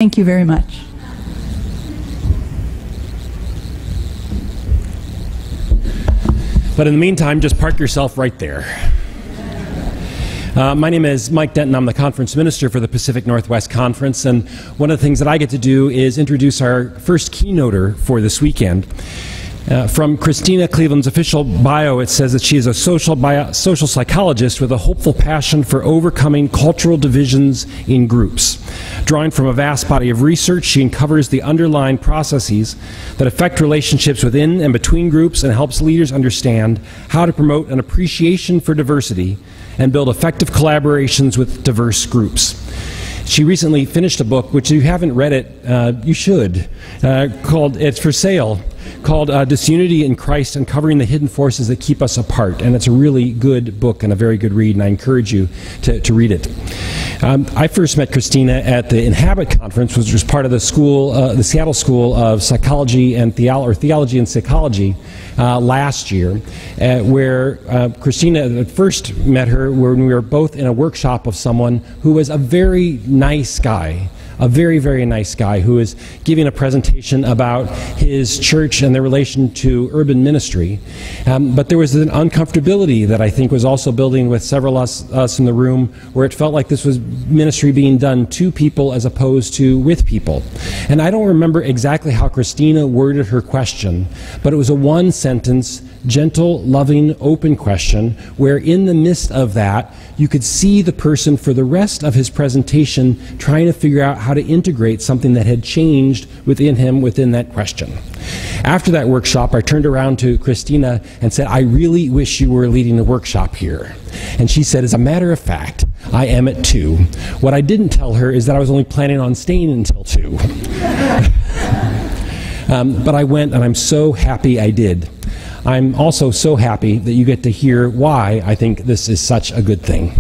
Thank you very much. But in the meantime, just park yourself right there. My name is Mike Denton. I'm the conference minister for the Pacific Northwest Conference, and one of the things that I get to do is introduce our first keynoter for this weekend. From Christena Cleveland's official bio, it says that she is a social psychologist with a hopeful passion for overcoming cultural divisions in groups. Drawing from a vast body of research, she uncovers the underlying processes that affect relationships within and between groups and helps leaders understand how to promote an appreciation for diversity and build effective collaborations with diverse groups. She recently finished a book, which if you haven't read it, you should, it's for sale, called Disunity in Christ, Uncovering the Hidden Forces That Keep Us Apart. And it's a really good book and a very good read, and I encourage you to read it. I first met Christena at the Inhabit Conference, which was part of the school, the Seattle School of Psychology and Theology and Psychology last year, where Christena first met her when we were both in a workshop of someone who was a very nice guy. A very, very nice guy who is giving a presentation about his church and their relation to urban ministry. But there was an uncomfortability that I think was also building with several us in the room, where it felt like this was ministry being done to people as opposed to with people. And I don't remember exactly how Christena worded her question, but it was a one-sentence, gentle, loving, open question, where in the midst of that, you could see the person for the rest of his presentation trying to figure out how to integrate something that had changed within him within that question. After that workshop, I turned around to Christena and said, I really wish you were leading the workshop here. And she said, as a matter of fact, I am at 2. What I didn't tell her is that I was only planning on staying until 2. But I went, and I'm so happy I did. I'm also so happy that you get to hear why I think this is such a good thing.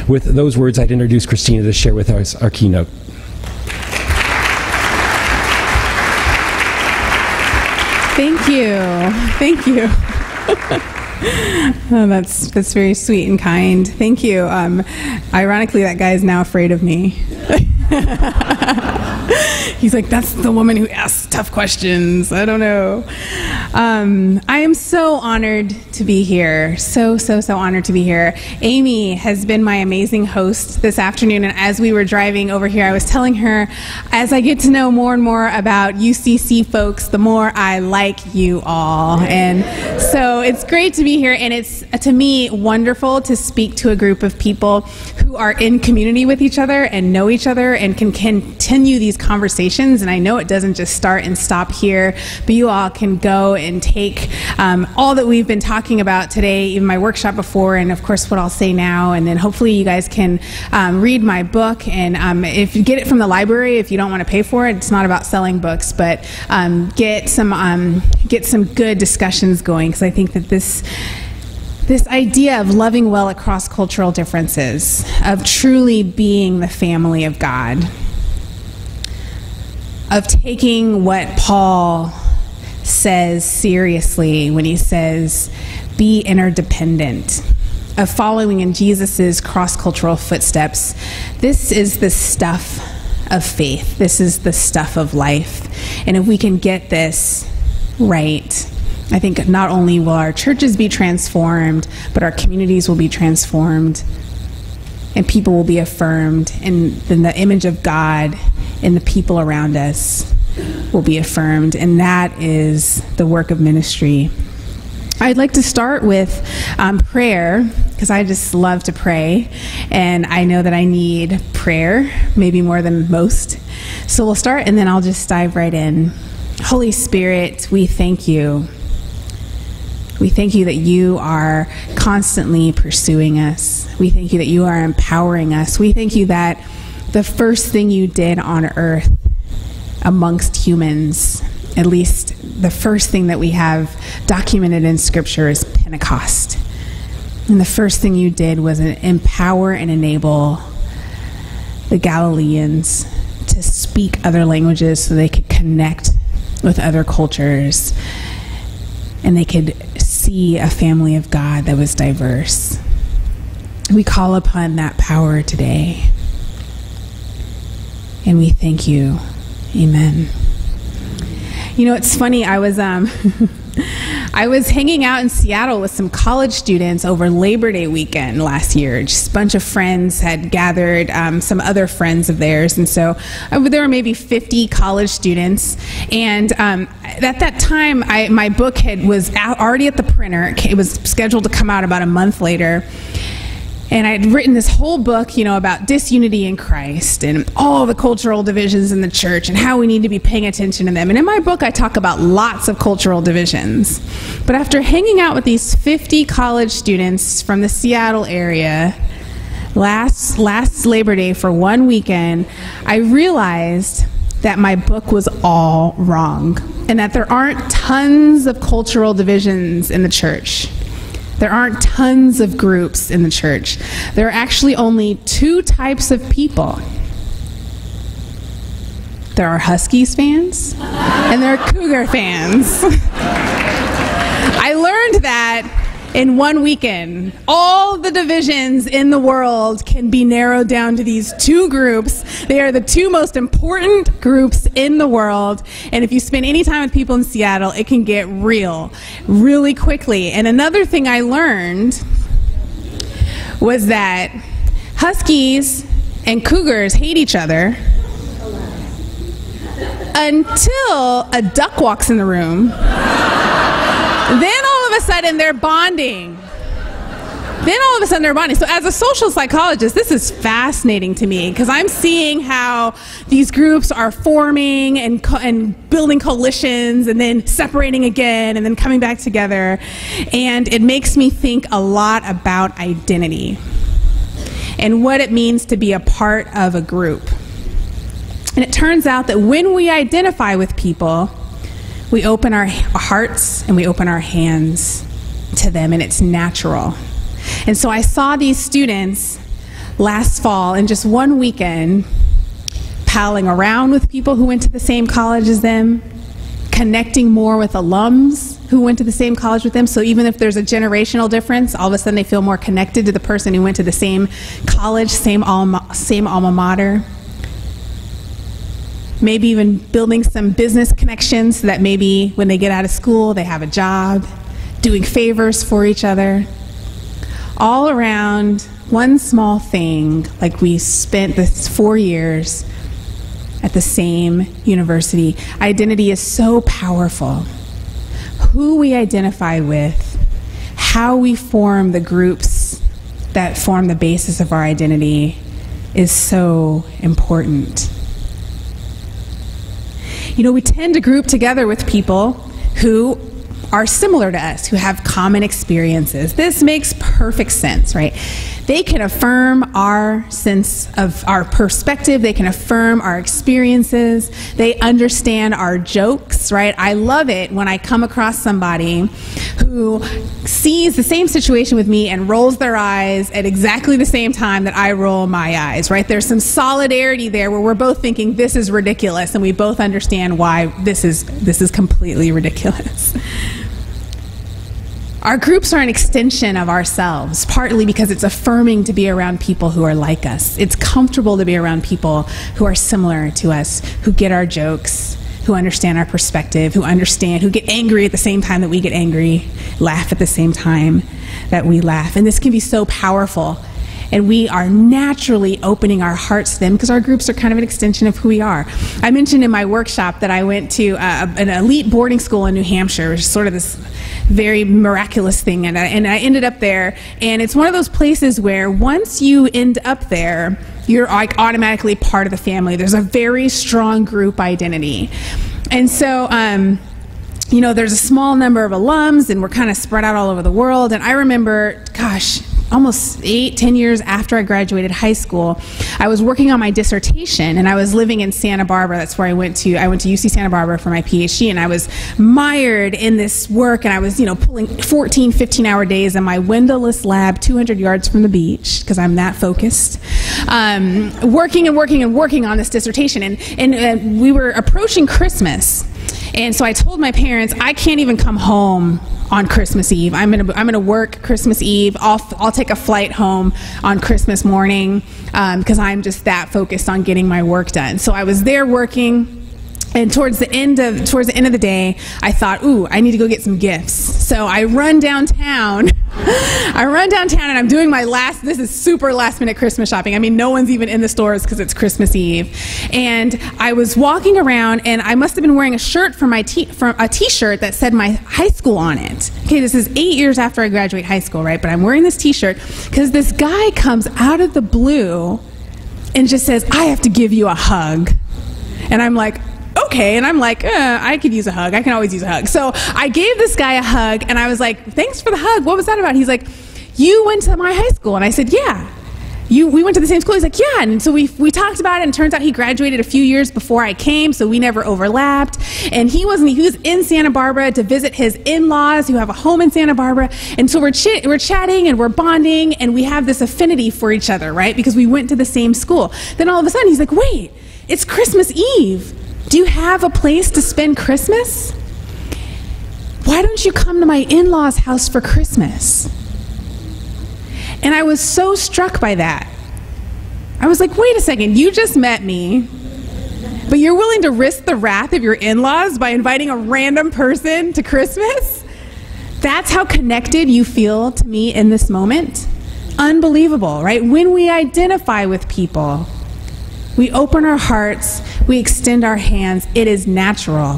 With those words, I'd introduce Christena to share with us our keynote. Thank you. Thank you. Oh, that's very sweet and kind. Thank you. Ironically, that guy is now afraid of me. He's like, that's the woman who asks tough questions. I don't know. I am so honored to be here. So honored to be here. Amy has been my amazing host this afternoon, and as we were driving over here, I was telling her, as I get to know more and more about UCC folks, the more I like you all. And so it's great to be here, and it's, to me, wonderful to speak to a group of people who are in community with each other and know each other and can continue these conversations. And I know it doesn't just start and stop here, but you all can go and take all that we've been talking about today, even my workshop before, and of course what I'll say now, and then hopefully you guys can read my book. And if you get it from the library, if you don't want to pay for it, it's not about selling books, but get some good discussions going, because I think that this idea of loving well across cultural differences, of truly being the family of God, of taking what Paul says seriously when he says, be interdependent, of following in Jesus's cross-cultural footsteps. This is the stuff of faith. This is the stuff of life. And if we can get this right, I think not only will our churches be transformed, but our communities will be transformed, and people will be affirmed, and then the image of God in the people around us will be affirmed. And that is the work of ministry. I'd like to start with prayer, because I just love to pray, and I know that I need prayer, maybe more than most. So we'll start, and then I'll just dive right in. Holy Spirit, we thank you. We thank you that you are constantly pursuing us. We thank you that you are empowering us. We thank you that the first thing you did on earth amongst humans, at least the first thing that we have documented in Scripture, is Pentecost. And the first thing you did was empower and enable the Galileans to speak other languages so they could connect with other cultures, and they could see a family of God that was diverse. We call upon that power today. and we thank you. Amen. You know, it's funny, I was hanging out in Seattle with some college students over Labor Day weekend last year. Just a bunch of friends had gathered, some other friends of theirs, and so there were maybe 50 college students. And at that time, my book was already at the printer. It was scheduled to come out about a month later. And I had written this whole book, you know, about disunity in Christ and all the cultural divisions in the church and how we need to be paying attention to them. And in my book, I talk about lots of cultural divisions. But after hanging out with these 50 college students from the Seattle area last Labor Day for one weekend, I realized that my book was all wrong and that there aren't tons of cultural divisions in the church. There aren't tons of groups in the church. There are actually only two types of people. There are Huskies fans and there are Cougar fans. I learned that in one weekend. All the divisions in the world can be narrowed down to these two groups. They are the two most important groups in the world. And if you spend any time with people in Seattle, it can get real, really quickly. And another thing I learned was that Huskies and Cougars hate each other until a duck walks in the room. Then all of a sudden they're bonding. So as a social psychologist, this is fascinating to me because I'm seeing how these groups are forming and building coalitions and then separating again and then coming back together. And it makes me think a lot about identity and what it means to be a part of a group. And it turns out that when we identify with people, we open our hearts and we open our hands to them, and it's natural. And so I saw these students last fall in just one weekend palling around with people who went to the same college as them, connecting more with alums who went to the same college with them. So even if there's a generational difference, all of a sudden they feel more connected to the person who went to the same college, same alma mater. Maybe even building some business connections so that maybe when they get out of school, they have a job, doing favors for each other. All around one small thing, like we spent this 4 years at the same university. Identity is so powerful. Who we identify with, how we form the groups that form the basis of our identity is so important. You know, we tend to group together with people who are similar to us, who have common experiences. This makes perfect sense, right? They can affirm our sense of our perspective. They can affirm our experiences. They understand our jokes, right? I love it when I come across somebody who sees the same situation with me and rolls their eyes at exactly the same time that I roll my eyes, right? There's some solidarity there where we're both thinking this is ridiculous and we both understand why this is completely ridiculous. Our groups are an extension of ourselves, partly because it's affirming to be around people who are like us. It's comfortable to be around people who are similar to us, who get our jokes, who understand our perspective, who get angry at the same time that we get angry, laugh at the same time that we laugh. And this can be so powerful. And we are naturally opening our hearts to them because our groups are kind of an extension of who we are. I mentioned in my workshop that I went to an elite boarding school in New Hampshire, which is sort of this very miraculous thing. And I ended up there. And it's one of those places where once you end up there, you're like automatically part of the family. There's a very strong group identity. And so, you know, there's a small number of alums and we're kind of spread out all over the world. And I remember, almost 8-10 years after I graduated high school, I was working on my dissertation and I was living in Santa Barbara. That's where I went to UC Santa Barbara for my PhD, and I was mired in this work, and I was, pulling 14, 15-hour days in my windowless lab 200 yards from the beach because I'm that focused, working on this dissertation. And we were approaching Christmas. And so I told my parents, I can't even come home on Christmas Eve. I'm gonna work Christmas Eve. I'll take a flight home on Christmas morning because I'm just that focused on getting my work done. So I was there working. And towards the end of the day, I thought, ooh, I need to go get some gifts. So I run downtown. And I'm doing this is super last minute Christmas shopping. I mean, no one's even in the stores because it's Christmas Eve. And I was walking around, and I must have been wearing a shirt from a t-shirt that said my high school on it. Okay, this is 8 years after I graduate high school, right? But I'm wearing this t-shirt because this guy comes out of the blue and just says, I have to give you a hug. And I'm like, okay. And I'm like, I could use a hug. I can always use a hug. So I gave this guy a hug, and I was like, thanks for the hug. What was that about? He's like, you went to my high school. And I said, yeah. We went to the same school. He's like, yeah. And so we talked about it, and it turns out he graduated a few years before I came, so we never overlapped. And he was in Santa Barbara to visit his in-laws who have a home in Santa Barbara. And so we're chatting and we're bonding, and we have this affinity for each other, right? Because we went to the same school. Then all of a sudden he's like, wait, it's Christmas Eve. Do you have a place to spend Christmas? Why don't you come to my in-laws' house for Christmas? And I was so struck by that. I was like, wait a second, you just met me, but you're willing to risk the wrath of your in-laws by inviting a random person to Christmas? That's how connected you feel to me in this moment? Unbelievable, right? When we identify with people, we open our hearts, we extend our hands. It is natural.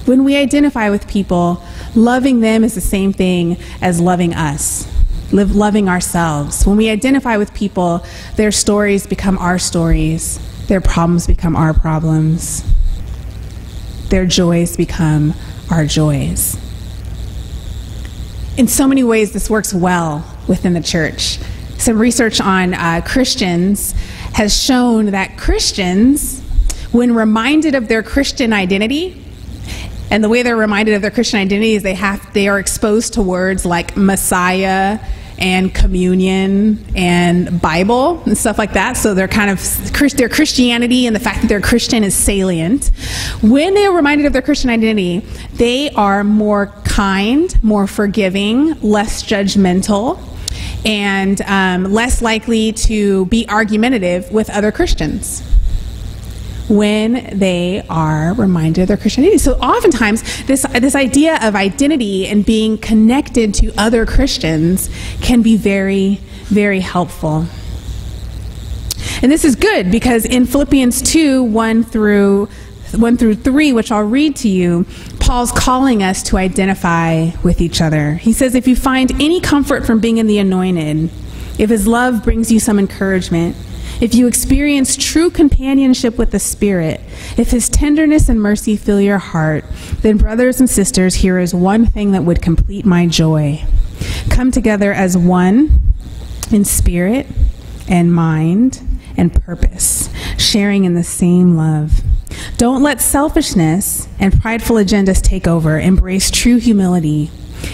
When we identify with people, loving them is the same thing as loving us, loving ourselves. When we identify with people, their stories become our stories. Their problems become our problems. Their joys become our joys. In so many ways, this works well within the church. Some research on Christians has shown that Christians, when reminded of their Christian identity, and the way they're reminded of their Christian identity is they are exposed to words like Messiah and communion and Bible and stuff like that. So they're kind of, their Christianity and the fact that they're Christian is salient. When they are reminded of their Christian identity, they are more kind, more forgiving, less judgmental, and less likely to be argumentative with other Christians when they are reminded of their Christianity. So oftentimes, this idea of identity and being connected to other Christians can be very, very helpful. And this is good because in Philippians 2, 1 through 3, which I'll read to you, Paul's calling us to identify with each other. He says, if you find any comfort from being in the anointed, if his love brings you some encouragement, if you experience true companionship with the Spirit, if his tenderness and mercy fill your heart, then brothers and sisters, here is one thing that would complete my joy. Come together as one in spirit and mind and purpose, sharing in the same love. Don't let selfishness and prideful agendas take over. Embrace true humility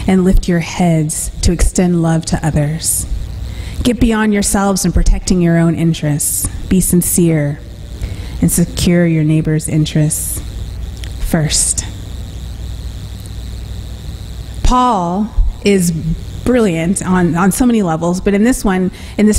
and lift your heads to extend love to others. Get beyond yourselves in protecting your own interests. Be sincere and secure your neighbor's interests first. Paul is brilliant on so many levels, but in this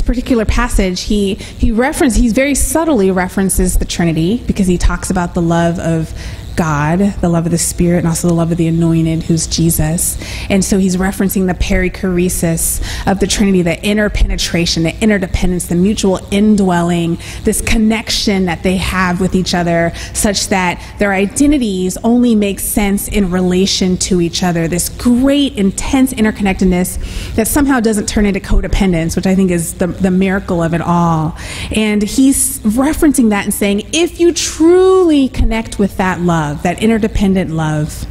particular passage, he very subtly references the Trinity because he talks about the love of God, the love of the Spirit, and also the love of the anointed, who's Jesus. And so he's referencing the perichoresis of the Trinity, the interpenetration, the interdependence, the mutual indwelling, this connection that they have with each other, such that their identities only make sense in relation to each other. This great, intense interconnectedness that somehow doesn't turn into codependence, which I think is the miracle of it all. And he's referencing that and saying, if you truly connect with that love, that interdependent love,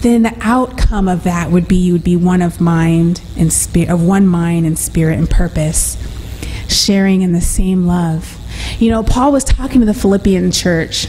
then the outcome of that would be you would be one of mind and spirit, of one mind and spirit and purpose, sharing in the same love. You know, Paul was talking to the Philippian church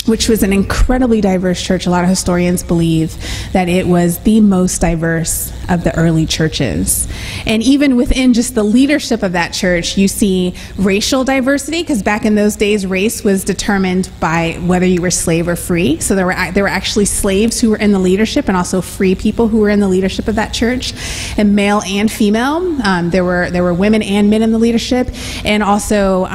which was an incredibly diverse church. A lot of historians believe that it was the most diverse of the early churches. And even within just the leadership of that church, you see racial diversity, because back in those days, race was determined by whether you were slave or free. So there were actually slaves who were in the leadership and also free people who were in the leadership of that church, and male and female. There were women and men in the leadership, and also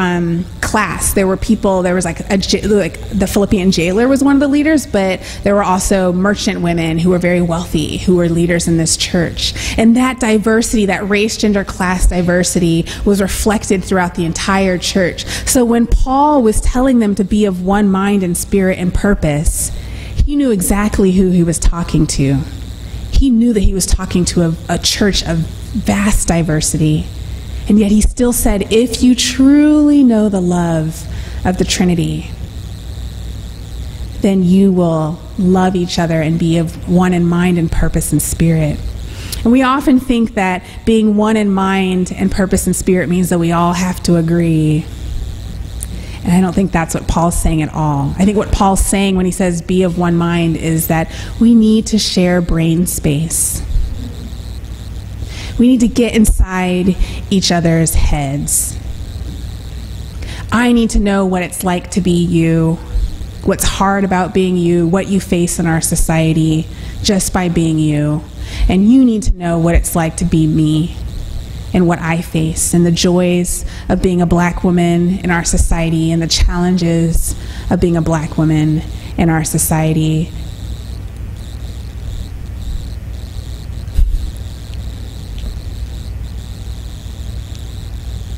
class. There were people, there was like the Philippian jailer was one of the leaders, but there were also merchant women who were very wealthy who were leaders in this church. And that diversity, that race, gender, class diversity was reflected throughout the entire church. So when Paul was telling them to be of one mind and spirit and purpose, he knew exactly who he was talking to. He knew that he was talking to a church of vast diversity. And yet he still said, if you truly know the love of the Trinity, then you will love each other and be of one in mind and purpose and spirit. And we often think that being one in mind and purpose and spirit means that we all have to agree. And I don't think that's what Paul's saying at all. I think what Paul's saying when he says be of one mind is that we need to share brain space. We need to get inside each other's heads. I need to know what it's like to be you, what's hard about being you, what you face in our society just by being you. And you need to know what it's like to be me and what I face and the joys of being a black woman in our society and the challenges of being a black woman in our society.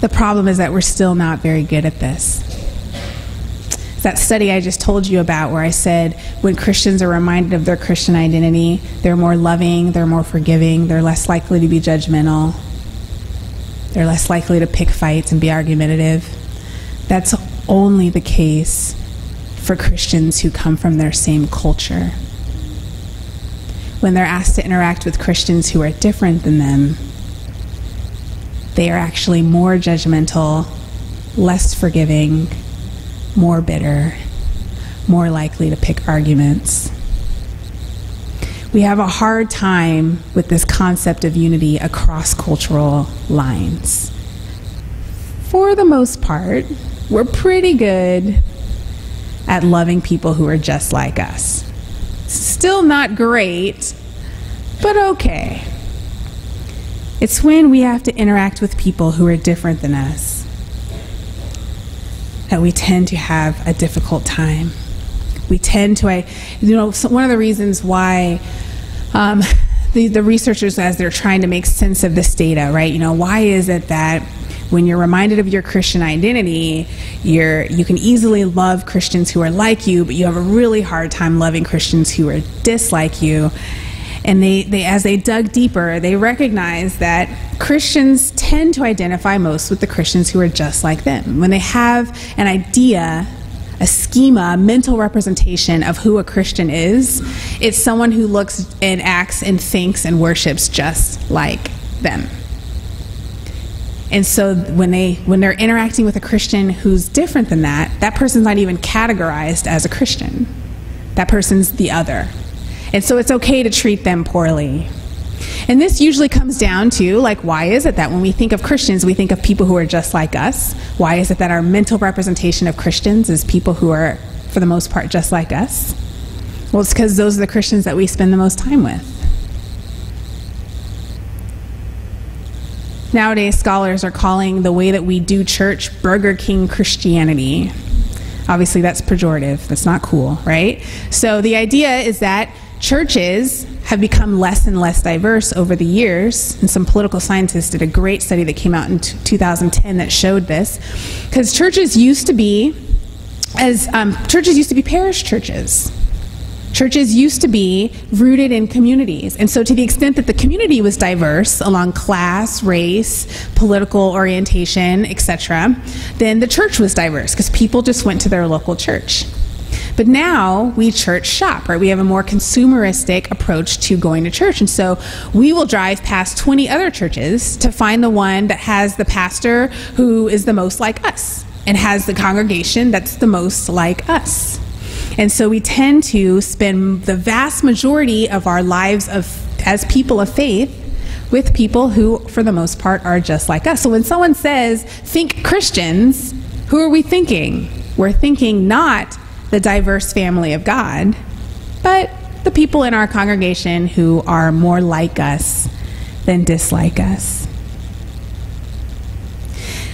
The problem is that we're still not very good at this. It's that study I just told you about where I said when Christians are reminded of their Christian identity, they're more loving, they're more forgiving, they're less likely to be judgmental, they're less likely to pick fights and be argumentative. That's only the case for Christians who come from their same culture. When they're asked to interact with Christians who are different than them, they are actually more judgmental, less forgiving, more bitter, more likely to pick arguments. We have a hard time with this concept of unity across cultural lines. For the most part, we're pretty good at loving people who are just like us. Still not great, but okay. It's when we have to interact with people who are different than us that we tend to have a difficult time. We tend to, one of the reasons why the researchers, as they're trying to make sense of this data, right? Why is it that when you're reminded of your Christian identity, you can easily love Christians who are like you, but you have a really hard time loving Christians who are dislike you? And they as they dug deeper, they recognized that Christians tend to identify most with the Christians who are just like them. When they have an idea, a schema, a mental representation of who a Christian is, it's someone who looks and acts and thinks and worships just like them. And so when they're interacting with a Christian who's different than that, that person's not even categorized as a Christian. That person's the other. And so it's okay to treat them poorly. And this usually comes down to, why is it that when we think of Christians, we think of people who are just like us? Why is it that our mental representation of Christians is people who are, for the most part, just like us? Well, it's because those are the Christians that we spend the most time with. Nowadays, scholars are calling the way that we do church Burger King Christianity. Obviously, that's pejorative. That's not cool, right? So the idea is that churches have become less and less diverse over the years, and some political scientists did a great study that came out in 2010 that showed this, because churches used to be parish churches. Churches used to be rooted in communities, and so to the extent that the community was diverse along class, race, political orientation, etc., then the church was diverse because people just went to their local church. But now we church shop, right? We have a more consumeristic approach to going to church. And so we will drive past 20 other churches to find the one that has the pastor who is the most like us and has the congregation that's the most like us. And so we tend to spend the vast majority of our lives as people of faith with people who, for the most part, are just like us. So when someone says, think Christians, who are we thinking? We're thinking not the diverse family of God, but the people in our congregation who are more like us than dislike us.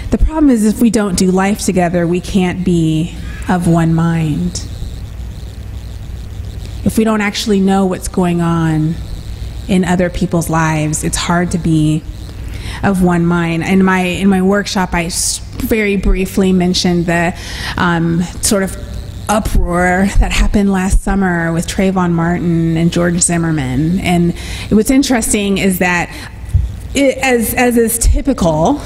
The problem is, if we don't do life together, we can't be of one mind. If we don't actually know what's going on in other people's lives, it's hard to be of one mind. In my workshop, I very briefly mentioned the sort of uproar that happened last summer with Trayvon Martin and George Zimmerman. And what's interesting is that as is typical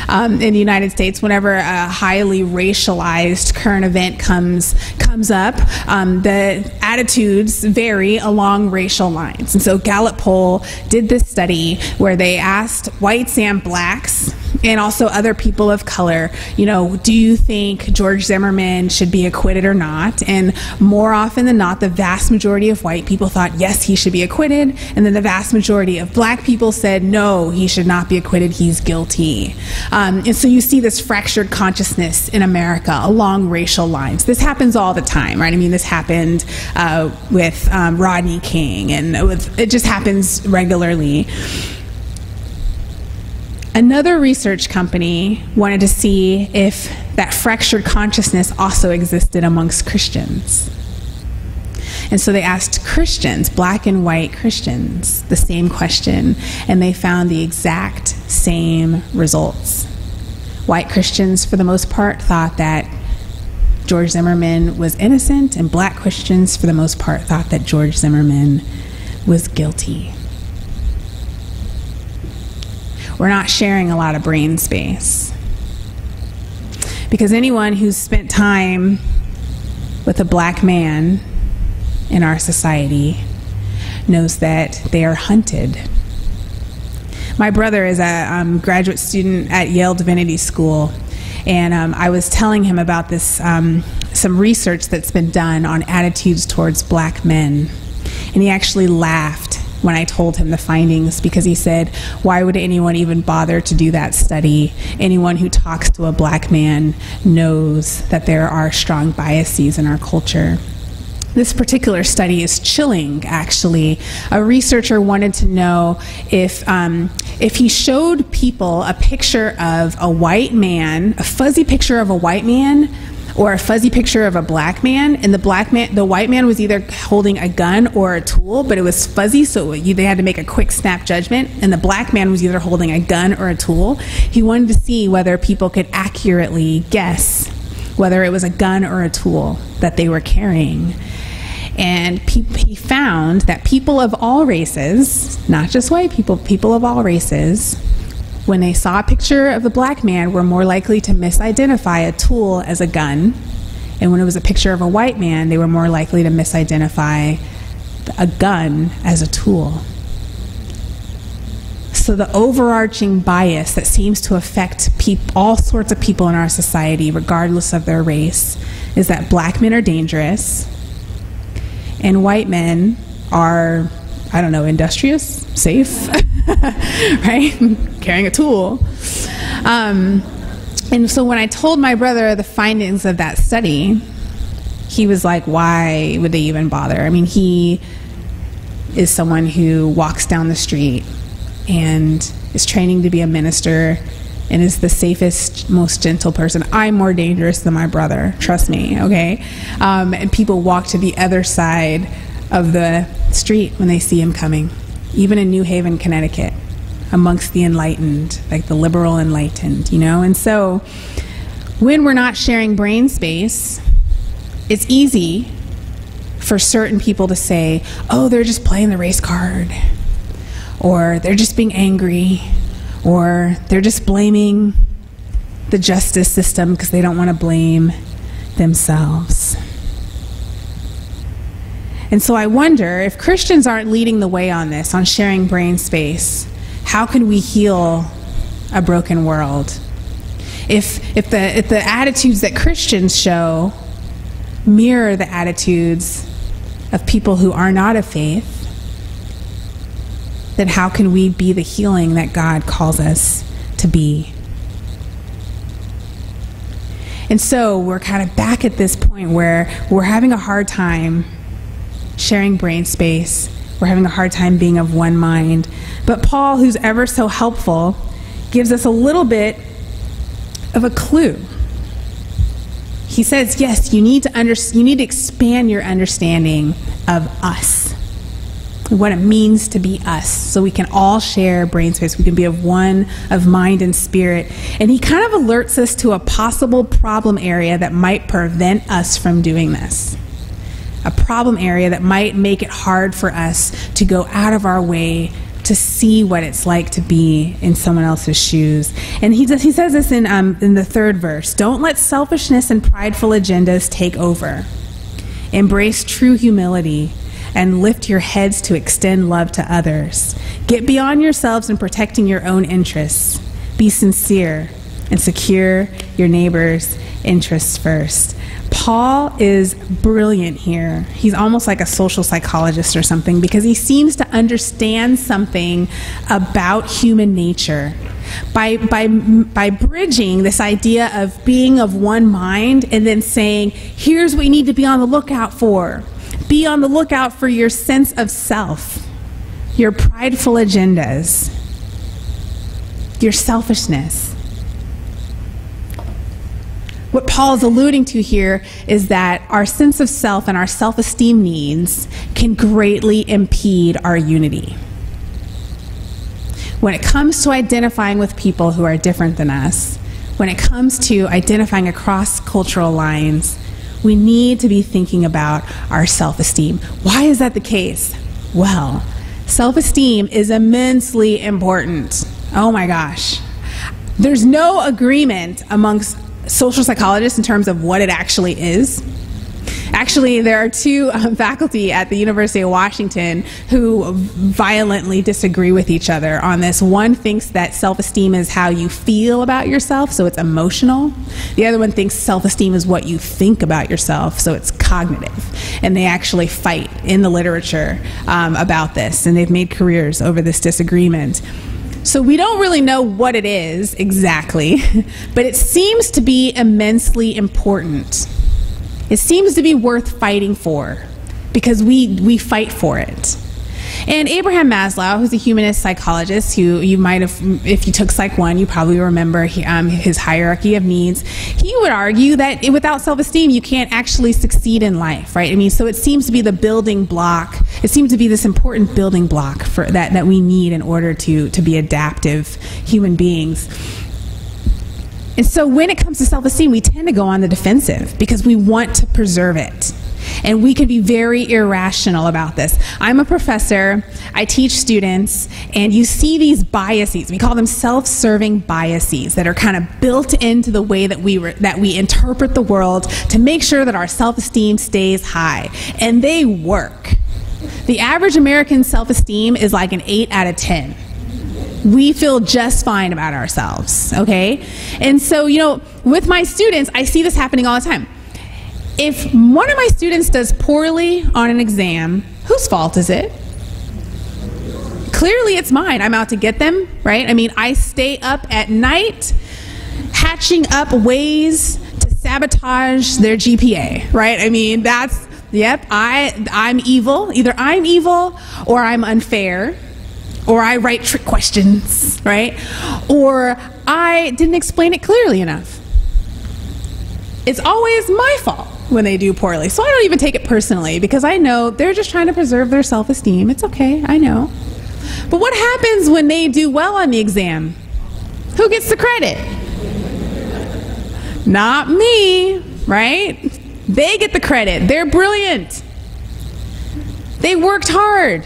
in the United States, whenever a highly racialized current event comes up, the attitudes vary along racial lines. And so Gallup poll did this study where they asked whites and blacks and also other people of color, do you think George Zimmerman should be acquitted or not? And more often than not, the vast majority of white people thought, yes, he should be acquitted. And then the vast majority of black people said, no, he should not be acquitted, he's guilty. And so you see this fractured consciousness in America along racial lines. This happens all the time, right? I mean, this happened with Rodney King, and it just happens regularly. Another research company wanted to see if that fractured consciousness also existed amongst Christians. And so they asked Christians, black and white Christians, the same question, and they found the exact same results. White Christians, for the most part, thought that George Zimmerman was innocent, and black Christians, for the most part, thought that George Zimmerman was guilty. We're not sharing a lot of brain space, because anyone who's spent time with a black man in our society knows that they are hunted. My brother is a graduate student at Yale Divinity School, and I was telling him about this, some research that's been done on attitudes towards black men, and he actually laughed when I told him the findings, because he said, why would anyone even bother to do that study? Anyone who talks to a black man knows that there are strong biases in our culture. This particular study is chilling, actually. A researcher wanted to know if he showed people a picture of a white man, a fuzzy picture of a white man, or a fuzzy picture of a black man, and the white man was either holding a gun or a tool, but it was fuzzy, so they had to make a quick snap judgment, and the black man was either holding a gun or a tool. He wanted to see whether people could accurately guess whether it was a gun or a tool that they were carrying. And he found that people of all races, not just white people, people of all races, when they saw a picture of the black man, were more likely to misidentify a tool as a gun. And when it was a picture of a white man, they were more likely to misidentify a gun as a tool. So the overarching bias that seems to affect all sorts of people in our society, regardless of their race, is that black men are dangerous and white men are, industrious, safe, right? Carrying a tool. And so when I told my brother the findings of that study, he was like, why would they even bother? I mean, he is someone who walks down the street and is training to be a minister and is the safest, most gentle person. I'm more dangerous than my brother, trust me, okay? And people walk to the other side of the street when they see him coming, even in New Haven, Connecticut, amongst the enlightened, like the liberal enlightened, And so when we're not sharing brain space, it's easy for certain people to say, oh, they're just playing the race card, or they're just being angry, or they're just blaming the justice system because they don't want to blame themselves. And so I wonder, if Christians aren't leading the way on this, on sharing brain space, how can we heal a broken world? If the attitudes that Christians show mirror the attitudes of people who are not of faith, then how can we be the healing that God calls us to be? And so we're kind of back at this point where we're having a hard time sharing brain space. We're having a hard time being of one mind. But Paul, who's ever so helpful, gives us a little bit of a clue. He says, yes, you need to expand your understanding of us, what it means to be us, so we can all share brain space. We can be of one, of mind and spirit. And he kind of alerts us to a possible problem area that might prevent us from doing this. A problem area that might make it hard for us to go out of our way to see what it's like to be in someone else's shoes. And he says this in the third verse. Don't let selfishness and prideful agendas take over. Embrace true humility and lift your heads to extend love to others. Get beyond yourselves in protecting your own interests. Be sincere and secure your neighbor's interests first. Paul is brilliant here. He's almost like a social psychologist or something, because he seems to understand something about human nature by bridging this idea of being of one mind and then saying, here's what you need to be on the lookout for. Be on the lookout for your sense of self, your prideful agendas, your selfishness. What Paul is alluding to here is that our sense of self and our self-esteem needs can greatly impede our unity. When it comes to identifying with people who are different than us, when it comes to identifying across cultural lines, we need to be thinking about our self-esteem. Why is that the case? Well, self-esteem is immensely important. Oh my gosh. There's no agreement amongst social psychologists in terms of what it actually is. Actually, there are two faculty at the University of Washington who violently disagree with each other on this. One thinks that self-esteem is how you feel about yourself, so it's emotional. The other one thinks self-esteem is what you think about yourself, so it's cognitive. And they actually fight in the literature about this, and they've made careers over this disagreement. So we don't really know what it is exactly, but it seems to be immensely important. It seems to be worth fighting for, because we fight for it. And Abraham Maslow, who's a humanist psychologist, who you might have, if you took Psych 1, you probably remember his hierarchy of needs. He would argue that without self-esteem, you can't actually succeed in life, right? I mean, so it seems to be the building block. It seems to be this important building block for that we need in order to be adaptive human beings. And so when it comes to self-esteem, we tend to go on the defensive because we want to preserve it. And we can be very irrational about this. I'm a professor, I teach students, and you see these biases. We call them self-serving biases that are kind of built into the way that we interpret the world to make sure that our self-esteem stays high. And they work. The average American self-esteem is like an 8 out of 10. We feel just fine about ourselves, okay? And so, with my students, I see this happening all the time. If one of my students does poorly on an exam, whose fault is it? Clearly it's mine. I'm out to get them, right? I mean, I stay up at night hatching up ways to sabotage their GPA, right? I mean, I'm evil. Either I'm evil or I'm unfair, or I write trick questions, right? Or I didn't explain it clearly enough. It's always my fault when they do poorly. So I don't even take it personally, because I know they're just trying to preserve their self-esteem. It's okay, I know. But what happens when they do well on the exam? Who gets the credit? Not me, right? They get the credit. They're brilliant. They worked hard.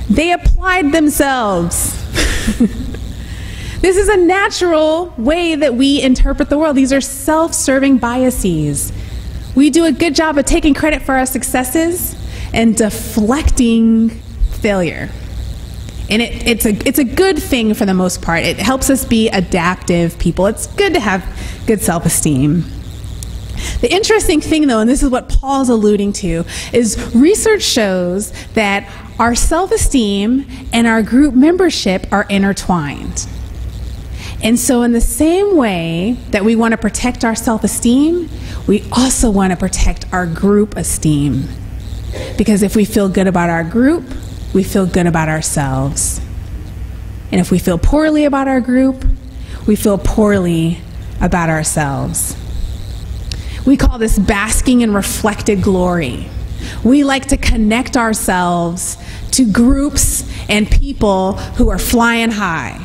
They applied themselves. This is a natural way that we interpret the world. These are self-serving biases. We do a good job of taking credit for our successes and deflecting failure. And it's a good thing for the most part. It helps us be adaptive people. It's good to have good self-esteem. The interesting thing, though, and this is what Paul's alluding to, is research shows that our self-esteem and our group membership are intertwined. And so in the same way that we want to protect our self-esteem, we also want to protect our group esteem. Because if we feel good about our group, we feel good about ourselves. And if we feel poorly about our group, we feel poorly about ourselves. We call this basking in reflected glory. We like to connect ourselves to groups and people who are flying high.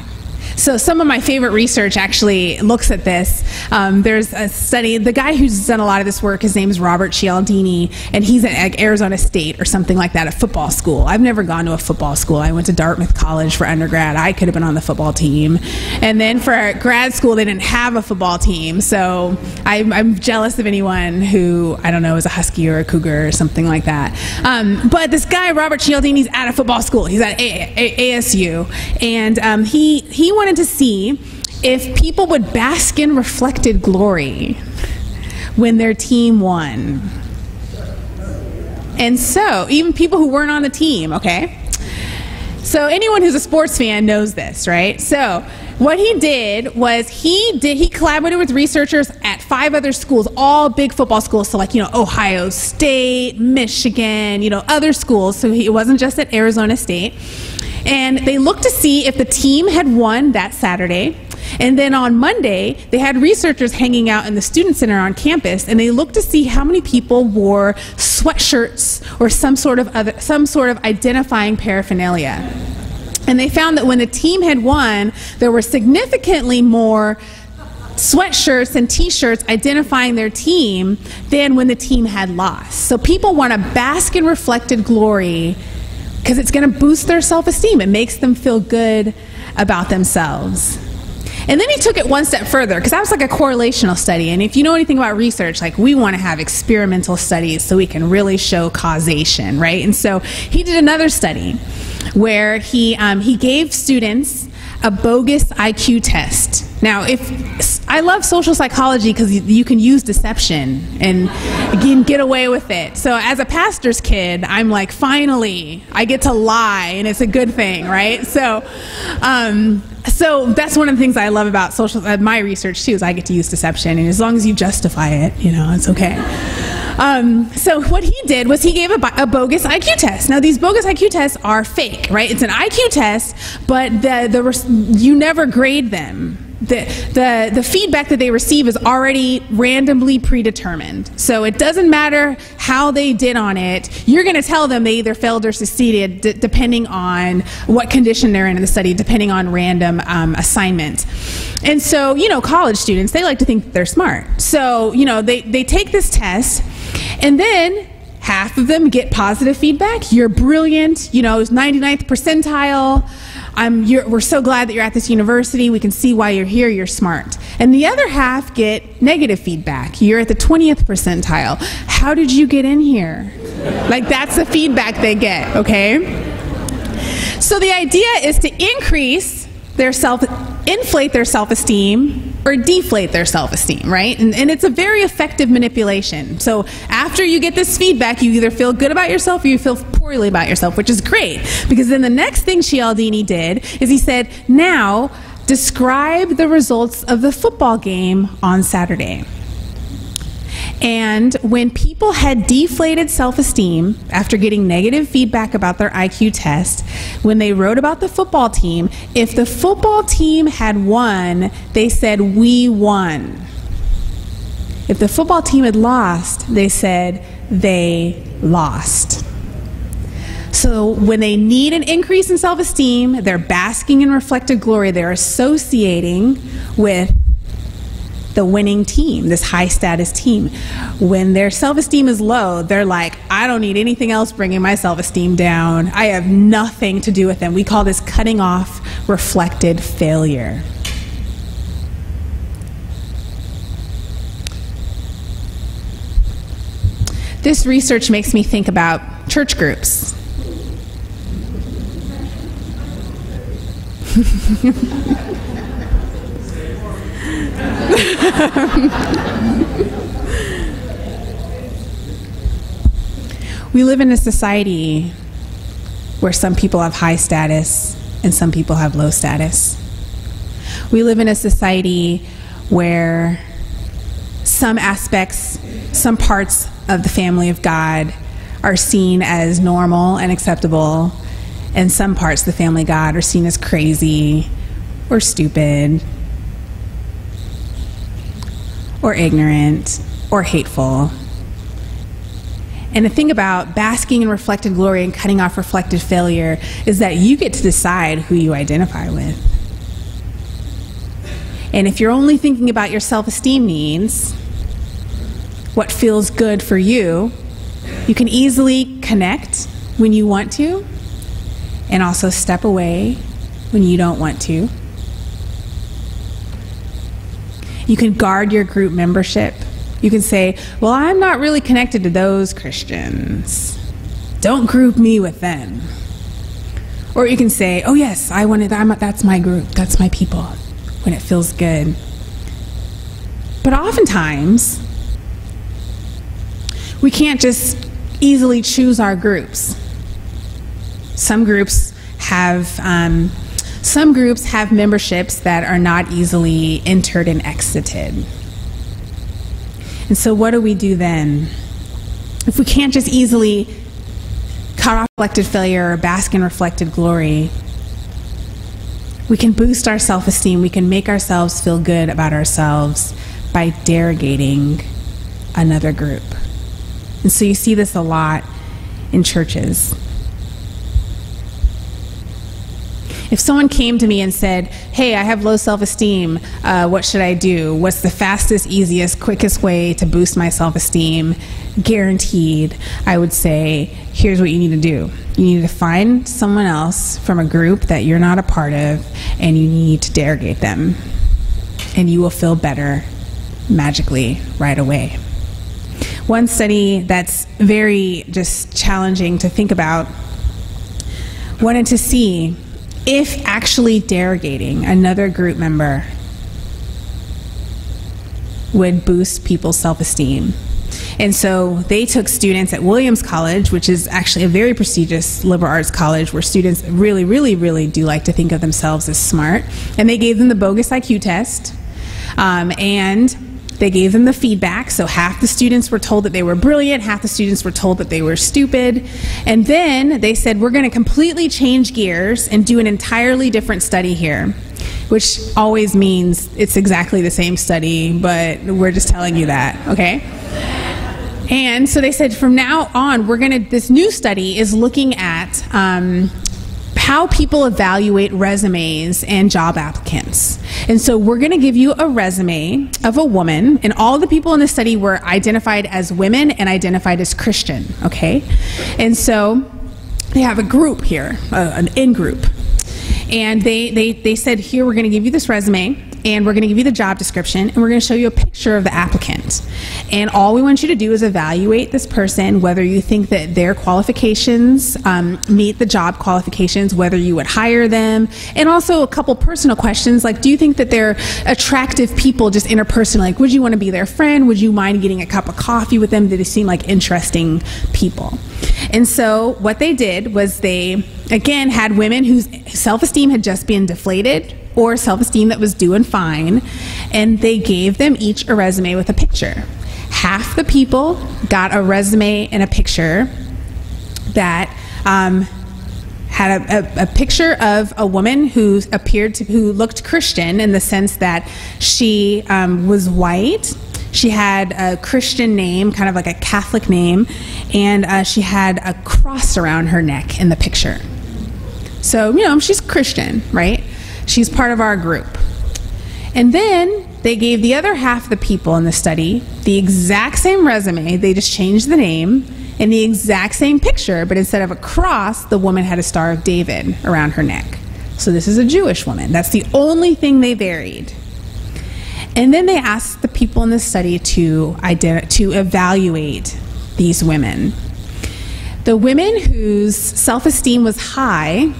So some of my favorite research actually looks at this. There's a study, the guy who's done a lot of this work, his name is Robert Cialdini, and he's at Arizona State or something like that, a football school. I've never gone to a football school. I went to Dartmouth College for undergrad. I could have been on the football team. And then for grad school, they didn't have a football team. So I'm jealous of anyone who, I don't know, is a Husky or a Cougar or something like that. But this guy, Robert Cialdini's at a football school. He's at ASU. And he wanted to see if people would bask in reflected glory when their team won. And so, even people who weren't on the team, okay? So anyone who's a sports fan knows this, right? So what he did was he collaborated with researchers at 5 other schools, all big football schools, so like, Ohio State, Michigan, other schools. So it wasn't just at Arizona State. And they looked to see if the team had won that Saturday. And then on Monday, they had researchers hanging out in the student center on campus, and they looked to see how many people wore sweatshirts or some sort of identifying paraphernalia. And they found that when the team had won, there were significantly more sweatshirts and t-shirts identifying their team than when the team had lost. So people want to bask in reflected glory because it's going to boost their self-esteem. It makes them feel good about themselves. And then he took it one step further, because that was like a correlational study. And if you know anything about research, like, we want to have experimental studies so we can really show causation, right? And so he did another study where he gave students a bogus IQ test. Now, I love social psychology because you can use deception and you can get away with it. So as a pastor's kid, I'm like, finally, I get to lie, and it's a good thing, right? So that's one of the things I love about my research too, is I get to use deception, and as long as you justify it, it's okay. So what he did was he gave a bogus IQ test. Now, these bogus IQ tests are fake, right? It's an IQ test, but you never grade them. The feedback that they receive is already randomly predetermined. So it doesn't matter how they did on it. You're going to tell them they either failed or succeeded depending on what condition they're in the study, depending on random assignment. And so, college students, they like to think they're smart. So, they take this test, and then half of them get positive feedback. You're brilliant, 99th percentile. We're so glad that you're at this university. We can see why you're here. You're smart. And the other half get negative feedback. You're at the 20th percentile. How did you get in here? Like, that's the feedback they get, okay? So the idea is to inflate their self-esteem or deflate their self-esteem, right? And it's a very effective manipulation. So after you get this feedback, you either feel good about yourself or you feel poorly about yourself, which is great. Because then the next thing Cialdini did is he said, now describe the results of the football game on Saturday. And when people had deflated self-esteem after getting negative feedback about their IQ test, when they wrote about the football team, if the football team had won, they said, we won. If the football team had lost, they said, they lost. So when they need an increase in self-esteem, they're basking in reflected glory. They're associating with the winning team, this high-status team. When their self-esteem is low, they're like, I don't need anything else bringing my self-esteem down. I have nothing to do with them. We call this cutting off reflected failure. This research makes me think about church groups. We live in a society where some people have high status and some people have low status. We live in a society where some aspects, some parts of the family of God are seen as normal and acceptable, and some parts of the family of God are seen as crazy or stupid or ignorant or hateful. And the thing about basking in reflected glory and cutting off reflected failure is that you get to decide who you identify with. And if you're only thinking about your self-esteem needs, what feels good for you, you can easily connect when you want to, and also step away when you don't want to. You can guard your group membership. You can say, well, I'm not really connected to those Christians. Don't group me with them. Or you can say, oh yes, that's my group, that's my people, when it feels good. But oftentimes, we can't just easily choose our groups. Some groups have memberships that are not easily entered and exited. And so what do we do then? If we can't just easily cut off reflected failure or bask in reflected glory, we can boost our self-esteem. We can make ourselves feel good about ourselves by derogating another group. And so you see this a lot in churches. If someone came to me and said, hey, I have low self-esteem, what should I do? What's the fastest, easiest, quickest way to boost my self-esteem? Guaranteed, I would say, here's what you need to do. You need to find someone else from a group that you're not a part of, and you need to derogate them. And you will feel better magically right away. One study that's very just challenging to think about wanted to see if actually derogating another group member would boost people's self-esteem. And so they took students at Williams College, which is actually a very prestigious liberal arts college where students really, really, really do like to think of themselves as smart. And they gave them the bogus IQ test. And they gave them the feedback. So half the students were told that they were brilliant, half the students were told that they were stupid. And then they said, we're going to completely change gears and do an entirely different study here, which always means it's exactly the same study, but we're just telling you that, okay? And so they said, from now on, this new study is looking at how people evaluate resumes and job applicants. And so we're going to give you a resume of a woman, and all the people in the study were identified as women and identified as Christian, okay? And so they have a group here, an in-group. And they said, here, we're going to give you this resume, and we're going to give you the job description, and we're going to show you a picture of the applicant. And all we want you to do is evaluate this person, whether you think that their qualifications meet the job qualifications, whether you would hire them, and also a couple personal questions, like, do you think that they're attractive people just interpersonally? Like, would you want to be their friend? Would you mind getting a cup of coffee with them? Do they seem like interesting people? And so what they did was they, again, had women whose self-esteem had just been deflated or self-esteem that was doing fine, and they gave them each a resume with a picture. Half the people got a resume and a picture that had a picture of a woman who looked Christian in the sense that she was white. She had a Christian name, kind of like a Catholic name, and she had a cross around her neck in the picture. So, she's Christian, right? She's part of our group. And then they gave the other half of the people in the study the exact same resume. They just changed the name and the exact same picture, but instead of a cross, the woman had a Star of David around her neck. So this is a Jewish woman. That's the only thing they varied. And then they asked the people in the study to evaluate these women. The women whose self-esteem was high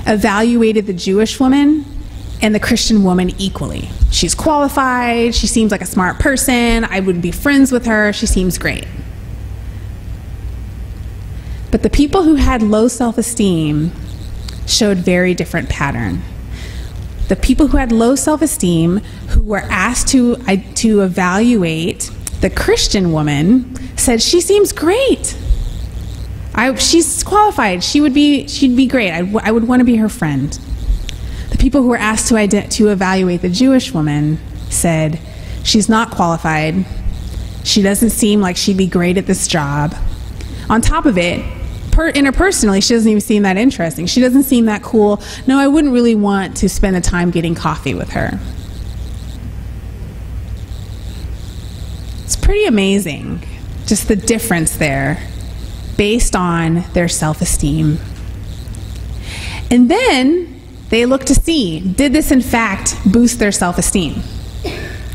evaluated the Jewish woman and the Christian woman equally. She's qualified, she seems like a smart person, I would be friends with her, she seems great. But the people who had low self-esteem showed very different pattern. The people who had low self-esteem, who were asked to evaluate the Christian woman, said, she seems great. She's qualified. She'd be great. I would want to be her friend. The people who were asked to evaluate the Jewish woman said, she's not qualified. She doesn't seem like she'd be great at this job. On top of it, interpersonally, she doesn't even seem that interesting. She doesn't seem that cool. No, I wouldn't really want to spend the time getting coffee with her. It's pretty amazing, just the difference there, based on their self-esteem. And then they look to see, did this in fact boost their self-esteem?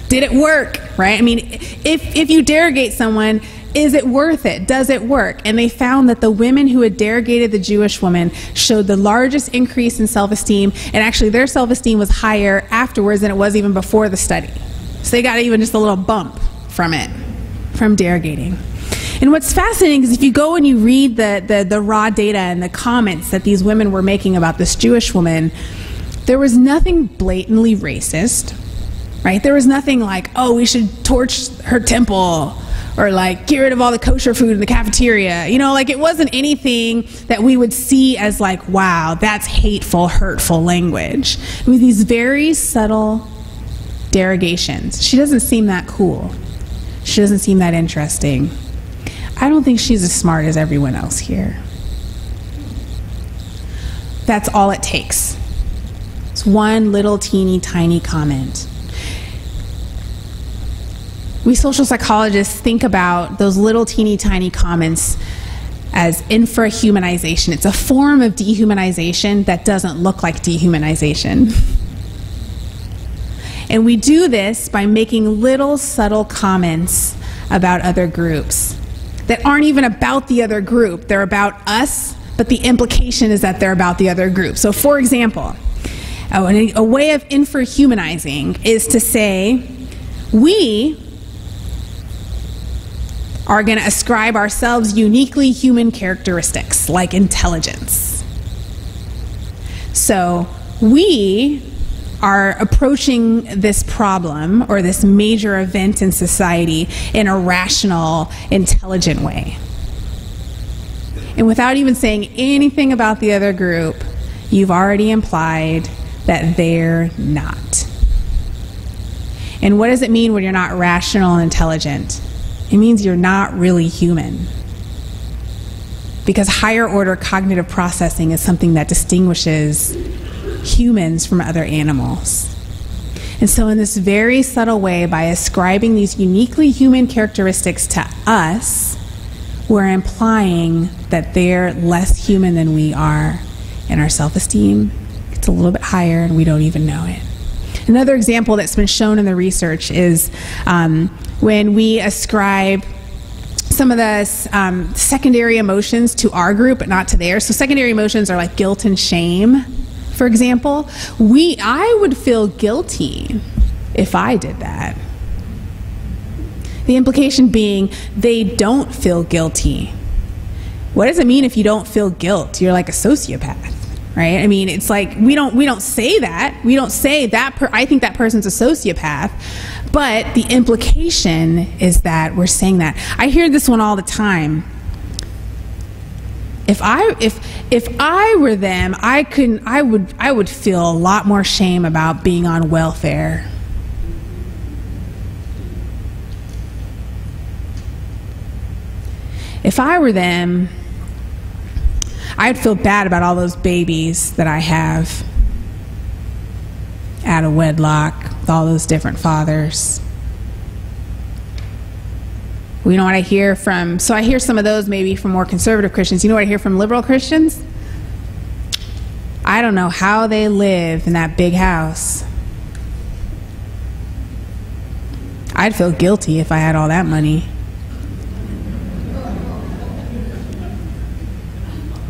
Did it work, right? I mean, if you derogate someone, is it worth it? Does it work? And they found that the women who had derogated the Jewish woman showed the largest increase in self-esteem, and actually their self-esteem was higher afterwards than it was even before the study. So they got even just a little bump from it, from derogating. And what's fascinating is if you go and you read the raw data and the comments that these women were making about this Jewish woman, there was nothing blatantly racist, right? There was nothing like, oh, we should torch her temple, or like get rid of all the kosher food in the cafeteria. You know, like it wasn't anything that we would see as like, wow, that's hateful, hurtful language. It was these very subtle derogations. She doesn't seem that cool. She doesn't seem that interesting. I don't think she's as smart as everyone else here. That's all it takes. It's one little teeny tiny comment. We social psychologists think about those little teeny tiny comments as infrahumanization. It's a form of dehumanization that doesn't look like dehumanization. And we do this by making little subtle comments about other groups that aren't even about the other group. They're about us, but the implication is that they're about the other group. So for example, a way of infrahumanizing is to say, we are going to ascribe ourselves uniquely human characteristics like intelligence. So we are approaching this problem or this major event in society in a rational, intelligent way. And without even saying anything about the other group, you've already implied that they're not. And what does it mean when you're not rational and intelligent? It means you're not really human. Because higher order cognitive processing is something that distinguishes humans from other animals. And so in this very subtle way, by ascribing these uniquely human characteristics to us, we're implying that they're less human than we are, and our self-esteem gets a little bit higher and we don't even know it. Another example that's been shown in the research is when we ascribe some of the secondary emotions to our group but not to theirs. So secondary emotions are like guilt and shame, for example. I would feel guilty if I did that. The implication being they don't feel guilty. What does it mean if you don't feel guilt? You're like a sociopath. Right? I mean, it's like we don't say that. We don't say that I think that person's a sociopath, but the implication is that we're saying that. I hear this one all the time. If I were them, I would feel a lot more shame about being on welfare. If I were them, I'd feel bad about all those babies that I have out of wedlock with all those different fathers. You know what I hear from, so I hear some of those maybe from more conservative Christians. You know what I hear from liberal Christians? I don't know how they live in that big house. I'd feel guilty if I had all that money.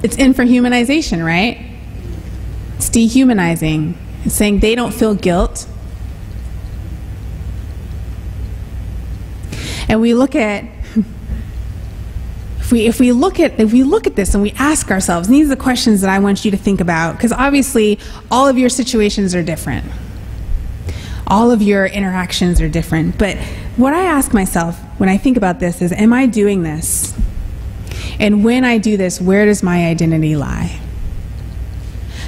It's infrahumanization, right? It's dehumanizing. It's saying they don't feel guilt. And we look at, If we look at this and we ask ourselves, and these are the questions that I want you to think about, because obviously all of your situations are different. All of your interactions are different. But what I ask myself when I think about this is, am I doing this? And when I do this, where does my identity lie?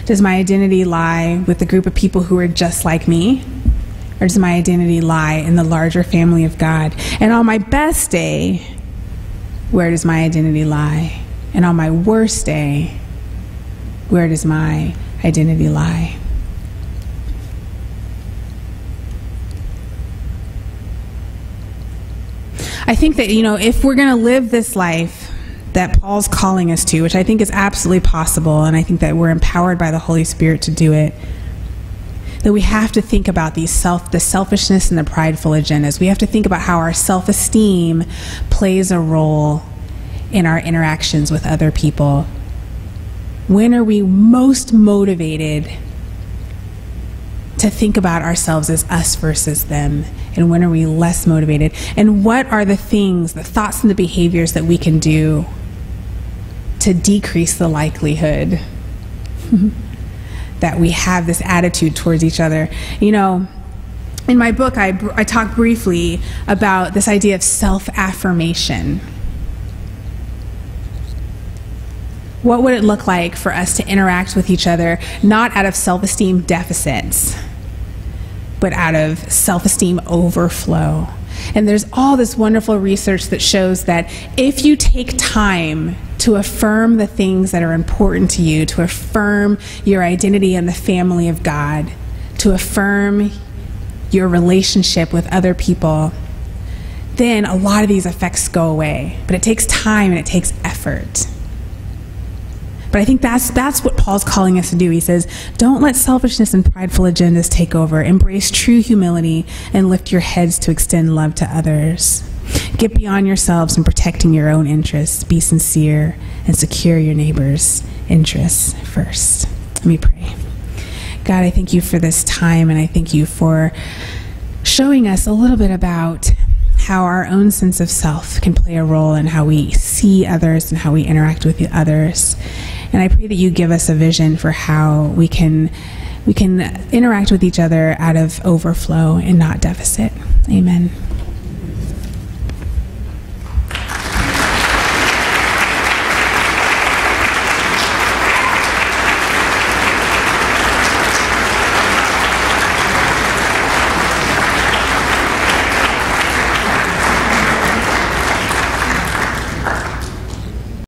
Does my identity lie with the group of people who are just like me? Or does my identity lie in the larger family of God? And on my best day, where does my identity lie? And on my worst day, where does my identity lie? I think that, if we're going to live this life that Paul's calling us to, which I think is absolutely possible, and I think that we're empowered by the Holy Spirit to do it, that we have to think about the selfishness and the prideful agendas. We have to think about how our self-esteem plays a role in our interactions with other people. When are we most motivated to think about ourselves as us versus them? And when are we less motivated? And what are the things, the thoughts and the behaviors that we can do to decrease the likelihood that we have this attitude towards each other? In my book, I talk briefly about this idea of self-affirmation. What would it look like for us to interact with each other, not out of self-esteem deficits, but out of self-esteem overflow? And there's all this wonderful research that shows that if you take time to affirm the things that are important to you, to affirm your identity in the family of God, to affirm your relationship with other people, then a lot of these effects go away. But it takes time and it takes effort. But I think that's what Paul's calling us to do. He says, don't let selfishness and prideful agendas take over. Embrace true humility and lift your heads to extend love to others. Get beyond yourselves and protecting your own interests. Be sincere and secure your neighbor's interests first. Let me pray. God, I thank you for this time, and I thank you for showing us a little bit about how our own sense of self can play a role in how we see others and how we interact with others. And I pray that you give us a vision for how we can interact with each other out of overflow and not deficit. Amen.